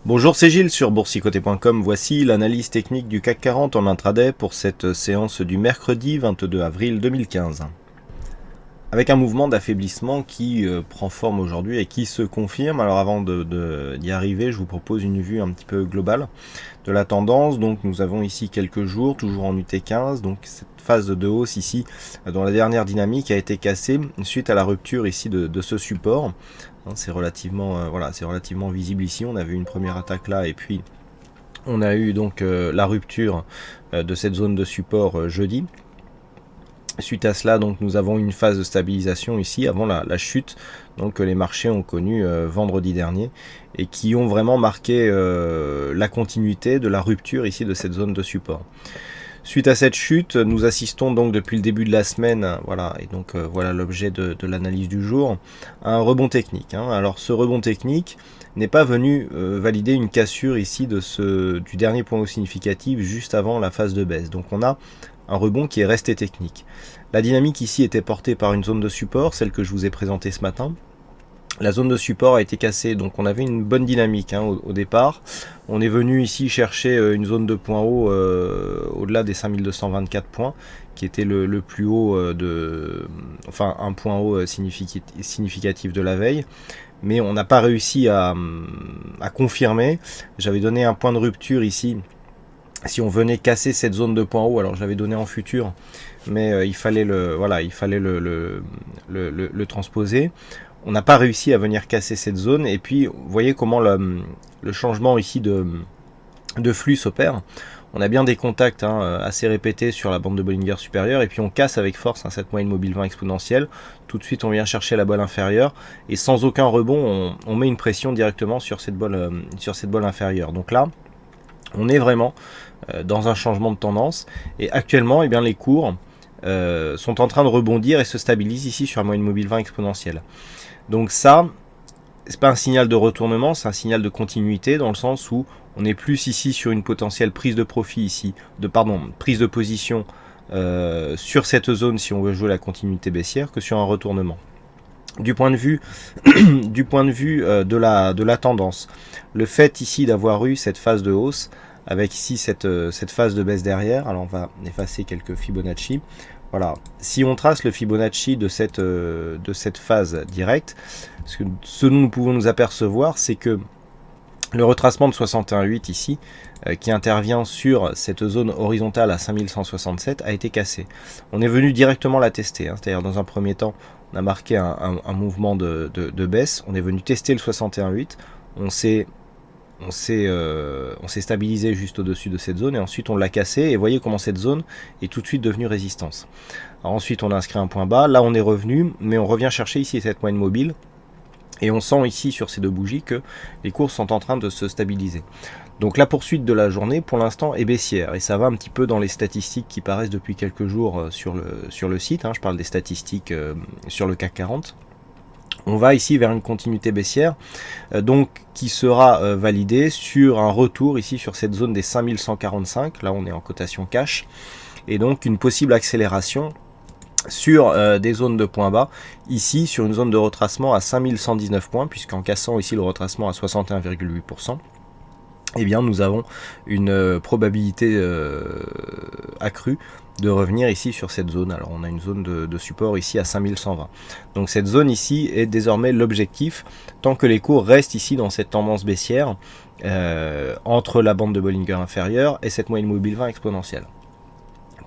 Bonjour, c'est Gilles sur boursicoté.com. Voici l'analyse technique du CAC 40 en intraday pour cette séance du mercredi 22 avril 2015. Avec un mouvement d'affaiblissement qui prend forme aujourd'hui et qui se confirme. Alors avant d'y arriver, je vous propose une vue un petit peu globale de la tendance. Donc nous avons ici quelques jours, toujours en UT15, donc cette phase de hausse ici, dont la dernière dynamique a été cassée suite à la rupture ici de ce support. C'est relativement, c'est relativement visible ici. On a vu une première attaque là et puis on a eu donc la rupture de cette zone de support jeudi. Suite à cela, donc, nous avons une phase de stabilisation ici avant la chute donc, que les marchés ont connue vendredi dernier et qui ont vraiment marqué la continuité de la rupture ici de cette zone de support. Suite à cette chute, nous assistons donc depuis le début de la semaine, voilà, et donc voilà l'objet de l'analyse du jour, à un rebond technique. Alors ce rebond technique n'est pas venu valider une cassure ici du dernier point haut significatif juste avant la phase de baisse. Donc on a un rebond qui est resté technique. La dynamique ici était portée par une zone de support, celle que je vous ai présentée ce matin. La zone de support a été cassée, donc on avait une bonne dynamique au départ. On est venu ici chercher une zone de point haut au-delà des 5224 points, qui était le plus haut un point haut significatif de la veille. Mais on n'a pas réussi à confirmer. J'avais donné un point de rupture ici. Si on venait casser cette zone de point haut, alors j'avais donné en futur, mais il fallait le transposer. On n'a pas réussi à venir casser cette zone, et puis vous voyez comment le changement ici de flux s'opère. On a bien des contacts assez répétés sur la bande de Bollinger supérieure, et puis on casse avec force cette moyenne mobile 20 exponentielle. Tout de suite on vient chercher la bolle inférieure, et sans aucun rebond, on met une pression directement sur cette bolle inférieure. Donc là, on est vraiment dans un changement de tendance, et actuellement les cours sont en train de rebondir et se stabilisent ici sur la moyenne mobile 20 exponentielle. Donc ça, c'est pas un signal de retournement, c'est un signal de continuité, dans le sens où on est plus ici sur une potentielle prise de profit ici, prise de position sur cette zone si on veut jouer la continuité baissière, que sur un retournement. Du point de vue, de la tendance, le fait ici d'avoir eu cette phase de hausse, avec ici cette phase de baisse derrière, alors on va effacer quelques Fibonacci. Voilà, si on trace le Fibonacci de cette phase directe, ce dont nous pouvons nous apercevoir, c'est que le retracement de 61,8 ici, qui intervient sur cette zone horizontale à 5167, a été cassé. On est venu directement la tester, c'est-à-dire dans un premier temps, on a marqué un mouvement de baisse, on est venu tester le 61,8, on s'est stabilisé juste au-dessus de cette zone, et ensuite on l'a cassé, et voyez comment cette zone est tout de suite devenue résistance. Alors ensuite on a inscrit un point bas, là on est revenu, mais on revient chercher ici cette moyenne mobile, et on sent ici sur ces deux bougies que les cours sont en train de se stabiliser. Donc la poursuite de la journée pour l'instant est baissière, et ça va un petit peu dans les statistiques qui paraissent depuis quelques jours sur le site, je parle des statistiques sur le CAC 40. On va ici vers une continuité baissière, donc qui sera validée sur un retour ici sur cette zone des 5145, là on est en cotation cash, et donc une possible accélération sur des zones de points bas, ici sur une zone de retracement à 5119 points, puisqu'en cassant ici le retracement à 61,8%, nous avons une probabilité accrue de revenir ici sur cette zone. Alors on a une zone de support ici à 5120. Donc cette zone ici est désormais l'objectif, tant que les cours restent ici dans cette tendance baissière, entre la bande de Bollinger inférieure et cette moyenne mobile 20 exponentielle.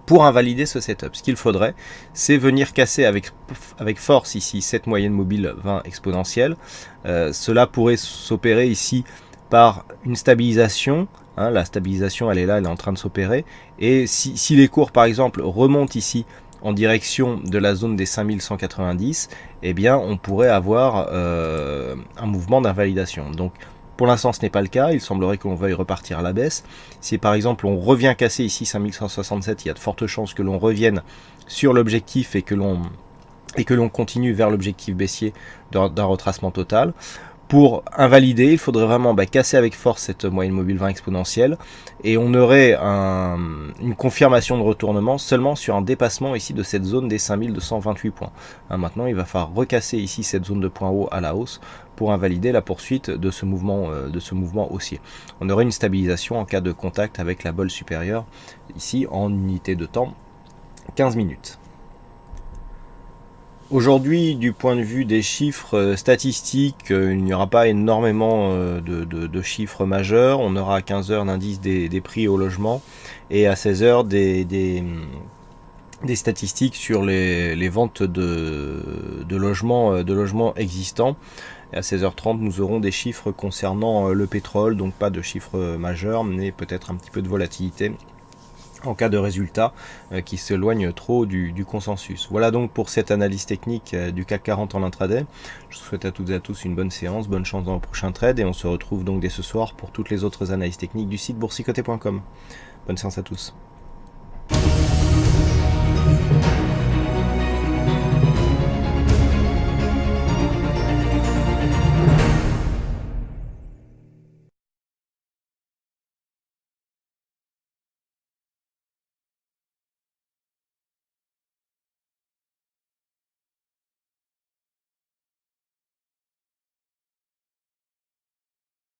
Pour invalider ce setup, ce qu'il faudrait, c'est venir casser avec force ici cette moyenne mobile 20 exponentielle. Cela pourrait s'opérer ici par une stabilisation. La stabilisation elle est là, elle est en train de s'opérer. Et si les cours par exemple remontent ici en direction de la zone des 5190, on pourrait avoir un mouvement d'invalidation. Donc pour l'instant ce n'est pas le cas, il semblerait qu'on veuille repartir à la baisse. Si par exemple on revient casser ici 5167, il y a de fortes chances que l'on revienne sur l'objectif et que l'on continue vers l'objectif baissier d'un retracement total. Pour invalider, il faudrait vraiment casser avec force cette moyenne mobile 20 exponentielle et on aurait une confirmation de retournement seulement sur un dépassement ici de cette zone des 5228 points. Maintenant, il va falloir recasser ici cette zone de point haut à la hausse pour invalider la poursuite de ce mouvement haussier. On aurait une stabilisation en cas de contact avec la bolle supérieure, ici en unité de temps 15 minutes. Aujourd'hui, du point de vue des chiffres statistiques, il n'y aura pas énormément de chiffres majeurs. On aura à 15h l'indice des prix au logement et à 16h des statistiques sur les ventes de logements existants. Et à 16h30, nous aurons des chiffres concernant le pétrole, donc pas de chiffres majeurs, mais peut-être un petit peu de volatilité en cas de résultats qui s'éloignent trop du consensus. Voilà donc pour cette analyse technique du CAC 40 en intraday. Je vous souhaite à toutes et à tous une bonne séance, bonne chance dans le prochain trade et on se retrouve donc dès ce soir pour toutes les autres analyses techniques du site boursicoté.com. Bonne séance à tous.